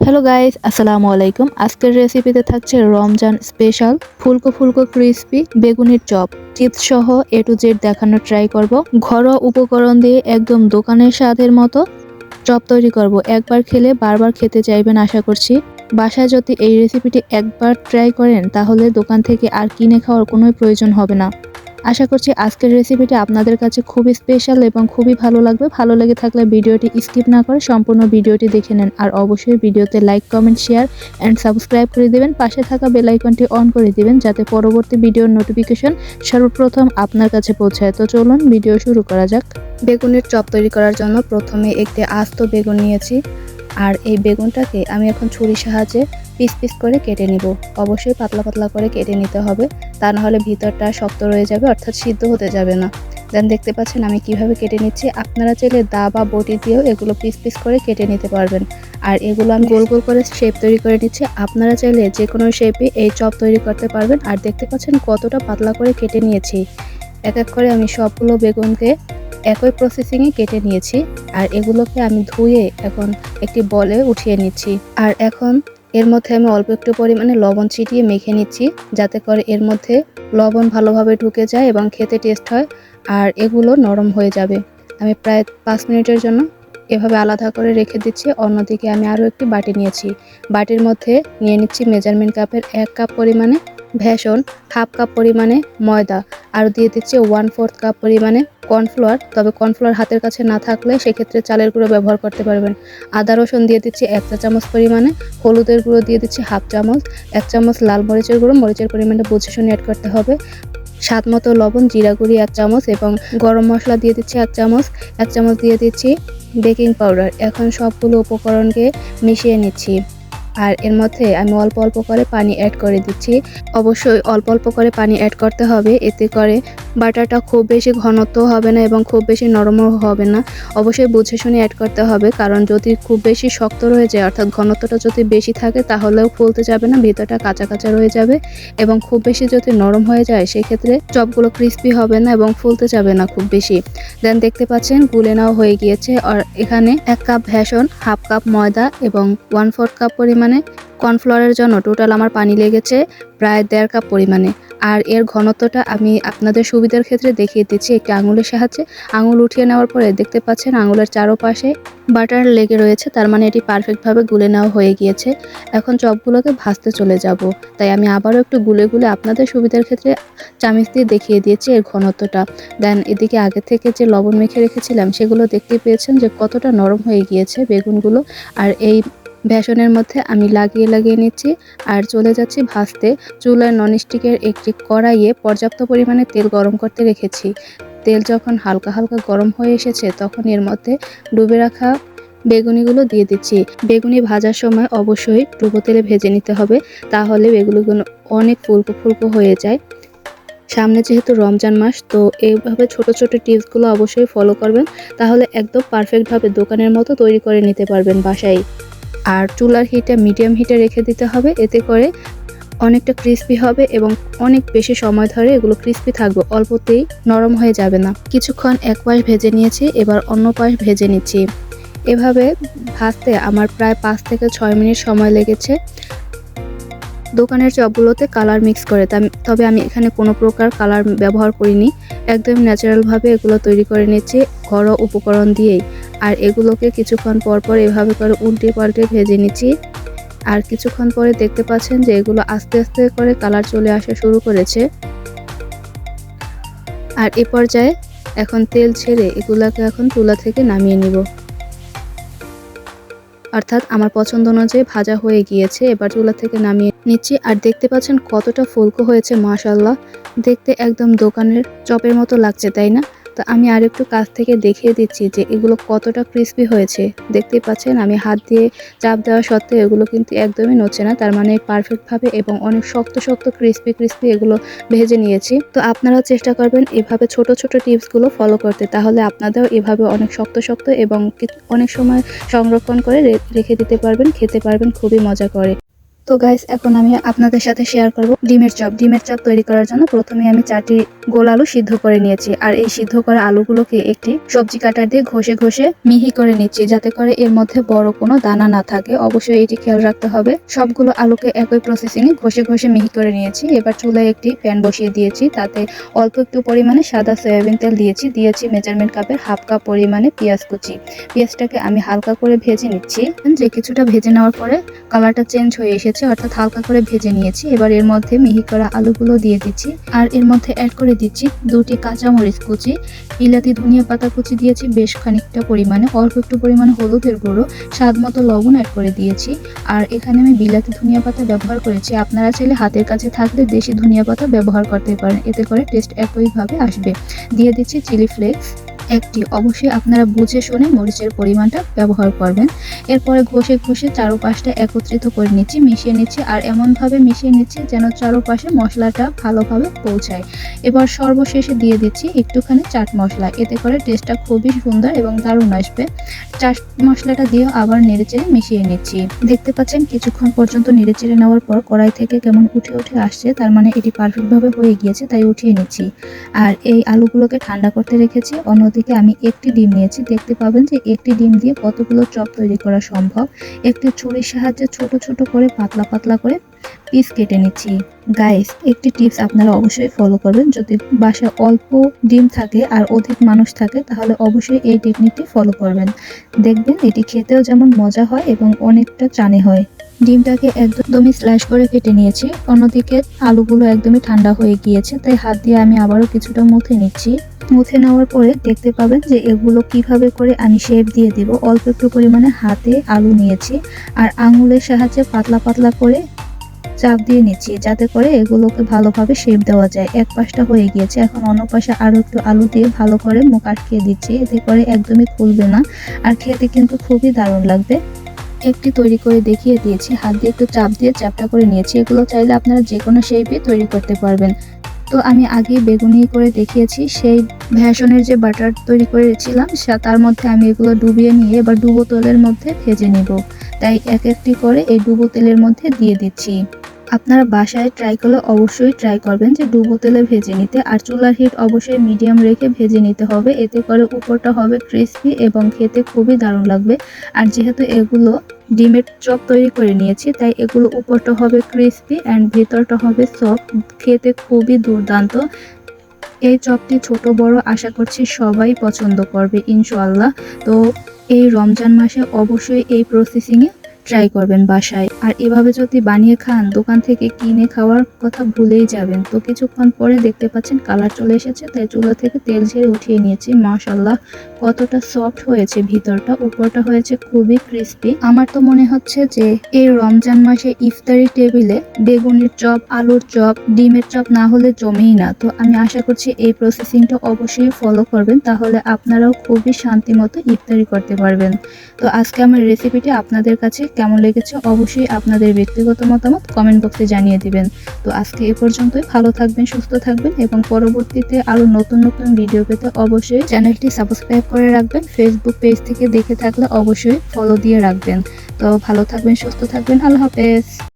Hello guys, আসসালামু আলাইকুম। আজকের রেসিপিতে থাকছে রমজান স্পেশাল ফুলকো ফুলকো ক্রিস্পি বেগুনের চপ। চিপস সহ এ টু জেড দেখানোর ট্রাই করব। ঘরোয়া উপকরণ দিয়ে একদম দোকানের স্বাদের মতো চপ তৈরি করব। একবার খেলে বারবার খেতে চাইবেন আশা করছি। বাসায় যদি এই রেসিপিটি একবার ট্রাই করেন তাহলে দোকান থেকে আর কিনে খাওয়ার কোনো প্রয়োজন হবে না। আশা করছি আজকের রেসিপিটি আপনাদের কাছে খুবই স্পেশাল এবং খুবই ভালো লাগবে। ভালো লেগে থাকলে ভিডিওটি স্কিপ না করে সম্পূর্ণ ভিডিওটি দেখে নেন। আর অবশ্যই ভিডিওতে like, comment, share and subscribe করে দিবেন। পাশে থাকা বেল আইকনটি অন করে দিবেন যাতে পরবর্তী ভিডিওর নোটিফিকেশন সর্বপ্রথম আপনার কাছে পৌঁছায়। তো চলুন ভিডিও শুরু করা যাক। বেগুনের চপ তৈরি করার জন্য প্রথমে একটি আস্ত বেগুন নিয়েছি। আর এই বেগুনটাকে আমি এখন ছুরির সাহায্যে পিস পিস করে কেটে নিব। অবশ্যই পাতলা পাতলা করে কেটে নিতে হবে, তা না হলে ভিতরটা শক্ত রয়ে যাবে, অর্থাৎ সিদ্ধ হতে যাবে না। দেন দেখতে পাচ্ছেন আমি কিভাবে কেটে নিচ্ছি। আপনারা চাইলে দা বা বটি দিয়েও এগুলো পিস পিস করে কেটে নিতে পারবেন। আর এগুলো আমি গোল গোল করে শেপ তৈরি করে নিচ্ছি। আপনারা চাইলে যে কোনো শেপে এই চপ তৈরি করতে পারবেন। আর দেখতে পাচ্ছেন কতটা পাতলা করে কেটে নিয়েছি। এক এক করে আমি সবগুলো বেগুনকে একই প্রসেসিংয়ে কেটে নিয়েছি। আর এগুলোকে আমি ধুয়ে এখন একটি বলে উঠিয়ে নিচ্ছি। আর এখন এর মধ্যে আমি অল্প একটু পরিমাণে লবণ ছিটিয়ে মেখে নিচ্ছি, যাতে করে এর মধ্যে লবণ ভালোভাবে ঢুকে যায় এবং খেতে টেস্ট হয় আর এগুলো নরম হয়ে যাবে। আমি প্রায় 5 মিনিটের জন্য এভাবে আলাদা করে রেখে দিচ্ছি। অন্যদিকে আমি আরও একটি বাটি নিয়েছি। বাটির মধ্যে নিয়ে নিচ্ছি মেজারমেন্ট কাপের 1 কাপ পরিমাণে বেসন, হাফ কাপ পরিমাণে ময়দা, আর দিয়ে দিচ্ছি 1/4 কাপ পরিমাণে কর্নফ্লাওয়ার। তবে কর্নফ্লাওয়ার হাতের কাছে না থাকলে সেক্ষেত্রে চালের গুঁড়ো ব্যবহার করতে পারবেন। আদা রসুন দিয়ে দিচ্ছি 1 চা চামচ পরিমাণে, হলুদের গুঁড়ো দিয়ে দিচ্ছি হাফ চামচ, 1 চামচ লাল মরিচের গুঁড়ো, মরিচের পরিমাণটা বুঝে শুনে অ্যাড করতে হবে, স্বাদ মতো লবণ, জিরা গুঁড়ি 1 চামচ এবং গরম মশলা দিয়ে দিচ্ছি 1 চামচ, 1 চামচ দিয়ে দিচ্ছি বেকিং পাউডার। এখন সবগুলো উপকরণকে মিশিয়ে নিচ্ছি। আর এর মধ্যে আমি অল্প অল্প করে পানি অ্যাড করে দিচ্ছি। অবশ্যই অল্প অল্প করে পানি অ্যাড করতে হবে, এতে করে বাটারটা খুব বেশি ঘনত্ব হবে না এবং খুব বেশি নরমও হবে না। অবশ্যই বুঝে শুনে অ্যাড করতে হবে, কারণ যদি খুব বেশি শক্ত রয়ে যায় অর্থাৎ ঘনত্বটা যদি বেশি থাকে তাহলেও ফুলতে যাবে না, ভিতরটা কাঁচা কাঁচা রয়ে যাবে। এবং খুব বেশি যদি নরম হয়ে যায় সেক্ষেত্রে চপগুলো ক্রিস্পি হবে না এবং ফুলতে যাবে না খুব বেশি। দেন দেখতে পাচ্ছেন গুলে নেওয়া হয়ে গিয়েছে। আর এখানে 1 কাপ বেসন, হাফ কাপ ময়দা এবং 1/4 কাপ পরিমাণে কর্নফ্লাওয়ারের জন্য টোটাল আমার পানি লেগেছে প্রায় 1.5 কাপ পরিমাণে। আর এর ঘনত্বটা আমি আপনাদের সুবিধার ক্ষেত্রে দেখিয়ে দিচ্ছি একটি আঙুলের সাহায্যে। আঙুল উঠিয়ে নেওয়ার পরে দেখতে পাচ্ছেন আঙুলের চারপাশে বাটার লেগে রয়েছে, তার মানে এটি পারফেক্টভাবে গুলে নেওয়া হয়ে গিয়েছে। এখন চপগুলোকে ভাজতে চলে যাব, তাই আমি আবারও একটু গুলে গুলে আপনাদের সুবিধার ক্ষেত্রে চামচ দিয়ে দেখিয়ে দিয়েছি এর ঘনত্বটা। দেন এদিকে আগে থেকে যে লবণ মেখে রেখেছিলাম সেগুলো দেখতে পেয়েছেন যে কতটা নরম হয়ে গিয়েছে বেগুনগুলো। আর এই বেসনের মধ্যে আমি লাগিয়ে লাগিয়ে নিচ্ছি আর চলে যাচ্ছি ভাজতে। চুলার ননস্টিকের একটি কড়াইয়ে পর্যাপ্ত পরিমাণে তেল গরম করতে রেখেছি। তেল যখন হালকা হালকা গরম হয়ে এসেছে তখন এর মধ্যে ডুবে রাখা বেগুনিগুলো দিয়ে দিচ্ছি। বেগুনি ভাজার সময় অবশ্যই ডুবো তেলে ভেজে নিতে হবে, তাহলে বেগুনিগুলো অনেক ফুলকো ফুলকো হয়ে যায়। সামনে যেহেতু রমজান মাস, তো এইভাবে ছোট ছোট টিপসগুলো অবশ্যই ফলো করবেন, তাহলে একদম পারফেক্টভাবে দোকানের মতো তৈরি করে নিতে পারবেন বাসায়। আর চুলার হিটে মিডিয়াম হিটে রেখে দিতে হবে, এতে করে অনেকটা ক্রিস্পি হবে এবং অনেক বেশি সময় ধরে এগুলো ক্রিস্পি থাকবে, অল্পতেই নরম হয়ে যাবে না। কিছুক্ষণ এক পাশ ভেজে নিয়েছি, এবার অন্য পাশ ভেজে নিচ্ছি। এভাবে ভাজতে আমার প্রায় 5 থেকে 6 মিনিট সময় লেগেছে। দোকানের চপগুলোতে কালার মিক্স করে, তবে আমি এখানে কোনো প্রকার কালার ব্যবহার করিনি, একদম ন্যাচারালভাবে এগুলো তৈরি করে নিচ্ছি ঘরোয়া উপকরণ দিয়েই। আর এগুলোকে কিছুক্ষণ পর পর এভাবে করে উল্টে পাল্টে ভেজে নিচ্ছি। আর কিছুক্ষণ পরে দেখতে পাচ্ছেন যে এগুলো আস্তে আস্তে করে কালার চলে আসা শুরু করেছে। আর এ পর্যায়ে এখন তেল ছেড়ে এগুলোকে এখন চুলা থেকে নামিয়ে নিব। অর্থাৎ আমার পছন্দ অনুযায়ী ভাজা হয়ে গিয়েছে, এবার চুলা থেকে নামিয়ে নিচ্ছি। আর দেখতে পাচ্ছেন কতটা ফুলকো হয়েছে, মাশাআল্লাহ, দেখতে একদম দোকানের চপের মতো লাগছে, তাই না? তো আমি আর একটু কাছ থেকে দেখিয়ে দিচ্ছি যে এগুলো কতটা ক্রিস্পি হয়েছে। দেখতেই পাচ্ছেন আমি হাত দিয়ে চাপ দেওয়া সত্ত্বেও এগুলো কিন্তু একদমই নড়ছে না, তার মানে পারফেক্টভাবে এবং অনেক শক্ত শক্ত ক্রিস্পি ক্রিস্পি এগুলো ভেজে নিয়েছি। তো আপনারাও চেষ্টা করবেন এভাবে ছোট ছোট টিপসগুলো ফলো করতে, তাহলে আপনাদেরও এভাবে অনেক শক্ত শক্ত এবং অনেক সময় সংরক্ষণ করে রেখে দিতে পারবেন, খেতে পারবেন খুবই মজা করে। তো গাইস, এখন আমি আপনাদের সাথে শেয়ার করব ডিমের চপ। ডিমের চপ তৈরি করার জন্য প্রথমে আমি 4টি গোল আলু সিদ্ধ করে নিয়েছি। আর এই সিদ্ধ করা আলুগুলোকে একটি সবজি কাটার দিয়ে ঘষে ঘষে মিহি করে নিচ্ছি, যাতে করে এর মধ্যে বড় কোনো দানা না থাকে। অবশ্যই এটি খেয়াল রাখতে হবে। সবগুলো আলুকে একই প্রসেসিং এ ঘষে ঘষে মিহি করে নিয়েছি। এবার চুলায় একটি প্যান বসিয়ে দিয়েছি, তাতে অল্প একটু পরিমাণে সাদা সয়াবিন তেল দিয়েছি মেজারমেন্ট কাপের হাফ কাপ পরিমাণে পেঁয়াজ কুচি। পেঁয়াজটাকে আমি হালকা করে ভেজে নিচ্ছি। যে কিছুটা ভেজে নেওয়ার পরে কালারটা চেঞ্জ হয়ে এসেছে, অর্থাৎ হালকা করে ভেজে নিয়েছি। এবার এর মধ্যে মিহি করা আলুগুলো দিয়ে দিচ্ছি, আর এর মধ্যে অ্যাড করে দিচ্ছি 2টি কাঁচামরিচ কুচি, বিলাতি ধনিয়া পাতা কুচি দিয়েছি বেশ খানিকটা পরিমাণে, অল্প একটু পরিমাণে হলুদের গুঁড়ো, স্বাদ মতো লবণ অ্যাড করে দিয়েছি। আর এখানে আমি বিলাতি ধনিয়া পাতা ব্যবহার করেছি। আপনারা চাইলে হাতের কাছে থাকলে দেশি ধনিয়া পাতা ব্যবহার করতে পারেন, এতে করে টেস্ট একইভাবে আসবে। দিয়ে দিচ্ছি চিলি ফ্লেক্স একটি, অবশ্যই আপনারা বুঝে শুনে মরিচের পরিমাণটা ব্যবহার করবেন। এরপরে ঘষে ঘষে চারপাশটা একত্রিত করে নিচ্ছি, মিশিয়ে নিচ্ছি, আর এমনভাবে মিশিয়ে নিচ্ছি যেন চারপাশে মশলাটা ভালোভাবে পৌঁছায়। এবার সর্বশেষে দিয়ে দিচ্ছি একটুখানি চাট মশলা, এতে করে টেস্টটা খুবই সুন্দর এবং দারুণ আসবে। চাট মশলাটা দিয়েও আবার নেড়েচেড়ে মিশিয়ে নিচ্ছি। দেখতে পাচ্ছেন কিছুক্ষণ পর্যন্ত নেড়েচেড়ে নেওয়ার পর কড়াই থেকে কেমন উঠে উঠে আসছে, তার মানে এটি পারফেক্টভাবে হয়ে গিয়েছে, তাই উঠিয়ে নিচ্ছি। আর এই আলুগুলোকে ঠান্ডা করতে রেখেছি। অন্যদিকে আমি একটি ডিম নিয়েছি। দেখতে পাবেন যে একটি ডিম দিয়ে কতগুলো চপ তৈরি করা সম্ভব। একটি ছুরির সাহায্যে ছোট ছোট করে পাতলা পাতলা করে পিস কেটে নিচ্ছি। গাইস, একটি টিপস আপনারা অবশ্যই ফলো করবেন। যদি বাসায় অল্প ডিম থাকে আর অধিক মানুষ থাকে, তাহলে অবশ্যই এই টেকনিকটি ফলো করবেন। দেখবেন এটি খেতেও যেমন মজা হয় এবং অনেকটা চানে হয়। ডিমটাকে একদমই স্ল্যাশ করে কেটে নিয়েছি। অন্যদিকে আলুগুলো একদমই ঠান্ডা হয়ে গিয়েছে, তাই হাত দিয়ে আমি আবারও কিছুটা মুথে নিচ্ছি। মুথে নেওয়ার পরে দেখতে পাবেন যে এগুলো কিভাবে করে আমি শেপ দিয়ে দিব। অল্প একটু পরিমাণে হাতে আলু নিয়েছি, আর আঙুলের সাহায্যে পাতলা পাতলা করে চাপ দিয়ে নিচ্ছি, যাতে করে এগুলোকে ভালোভাবে শেপ দেওয়া যায়। এক পাশটা হয়ে গিয়েছে, এখন অন্য পাশে আরো একটু আলু দিয়ে ভালো করে মুখ আটকিয়ে দিচ্ছি, এতে করে একদমই খুলবে না, আর খেতে কিন্তু খুবই দারুণ লাগবে। একটি তৈরি করে দেখিয়ে দিয়েছি, হাত দিয়ে একটু চাপ দিয়ে চ্যাপটা করে নিয়েছি। এগুলো চাইলে আপনারা যে কোনো শেপে তৈরি করতে পারবেন। তো আমি আগে বেগুনি করে দেখিয়েছি, সেই ভ্যাসনের যে বাটার তৈরি করেছিলাম তার মধ্যে আমি এগুলো ডুবিয়ে নিয়ে এবার ডুবো তেলের মধ্যে ভেজে নিব। তাই এক একটি করে এই ডুবো তেলের মধ্যে দিয়ে দিচ্ছি। আপনারা বাসায় ট্রাই করলে অবশ্যই ট্রাই করবেন যে ডুবো তেলে ভেজে নিতে, আর চুলার হিট অবশ্যই মিডিয়াম রেখে ভেজে নিতে হবে, এতে করে উপরটা হবে ক্রিস্পি এবং খেতে খুবই দারুণ লাগবে। আর যেহেতু এগুলো ডিমের চপ তৈরি করে নিয়েছি, তাই এগুলো উপরটা হবে ক্রিস্পি অ্যান্ড ভেতরটা হবে সফট, খেতে খুবই দুর্দান্ত। এই চপটি ছোট বড় আশা করছি সবাই পছন্দ করবে ইনশাআল্লাহ। তো এই রমজান মাসে অবশ্যই এই প্রসেসিংয়ে ট্রাই করবেন বাসায়, আর এভাবে যদি বানিয়ে খান দোকান থেকে কিনে খাওয়ার কথা ভুলেই যাবেন। তো কিছুক্ষণ পরে দেখতে পাচ্ছেন কালার চলে এসেছে, তাই চুলা থেকে তেল ঝেড়ে উঠিয়ে নিয়েছি। মাশাআল্লাহ, কতটা সফট হয়েছে ভিতরটা, উপরটা হয়েছে খুবই ক্রিস্পি। আমার তো মনে হচ্ছে যে এই রমজান মাসে ইফতারি টেবিলে বেগুনের চপ, আলুর চপ, ডিমের চপ না হলে জমেই না। তো আমি আশা করছি এই প্রসেসিংটা অবশ্যই ফলো করবেন, তাহলে আপনারাও খুবই শান্তি মতো ইফতারি করতে পারবেন। তো আজকে আমার রেসিপিটি আপনাদের কাছে কেমন লেগেছে অবশ্যই আপনাদের ব্যক্তিগত মতামত কমেন্ট বক্সে জানিয়ে দিবেন। তো আজকে এ পর্যন্তই। ভালো থাকবেন, সুস্থ থাকবেন, এবং পরবর্তীতে আরো নতুন নতুন ভিডিও পেতে অবশ্যই চ্যানেলটি সাবস্ক্রাইব করে রাখবেন। ফেসবুক পেজ থেকে দেখে থাকলে অবশ্যই ফলো দিয়ে রাখবেন। তো ভালো থাকবেন, সুস্থ থাকবেন, আল্লাহ হাফেজ।